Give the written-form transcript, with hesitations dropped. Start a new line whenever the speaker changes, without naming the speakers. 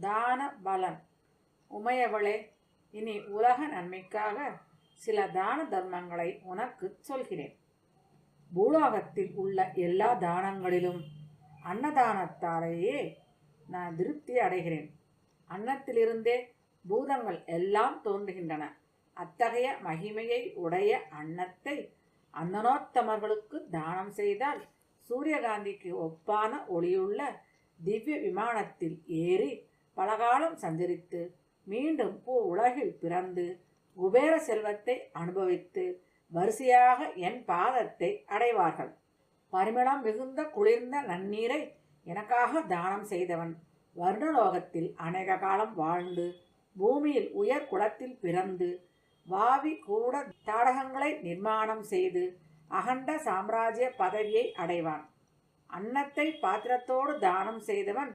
தான பலன். உமையவளே, இனி உலக நன்மைக்காக சில தான தர்மங்களை உனக்கு சொல்கிறேன். பூலோகத்தில் உள்ள எல்லா தானங்களிலும் அன்னதானத்தாலேயே நான் திருப்தி அடைகிறேன். அன்னத்திலிருந்தே பூதங்கள் எல்லாம் தோன்றுகின்றன. அத்தகைய மகிமையை உடைய அன்னத்தை அன்னனோத்தமர்களுக்கு தானம் செய்தால் சூரியகாந்திக்கு ஒப்பான ஒளியுள்ள திவ்ய விமானத்தில் ஏறி பலகாலம் சஞ்சரித்து மீண்டும் உலகில் பிறந்து குபேர செல்வத்தை அனுபவித்து வரிசையாக என் பாதத்தை அடைவார்கள். பரிமளம் மிகுந்த குளிர்ந்த நன்னீரை எனக்காக தானம் செய்தவன் வருணலோகத்தில் அநேக காலம் வாழ்ந்து பூமியில் உயர் குலத்தில் பிறந்து வாவி கூட தாடகங்களை நிர்மாணம் செய்து அகண்ட சாம்ராஜ்ய பதவியை அடைவான். அன்னத்தை பாத்திரத்தோடு தானம் செய்தவன்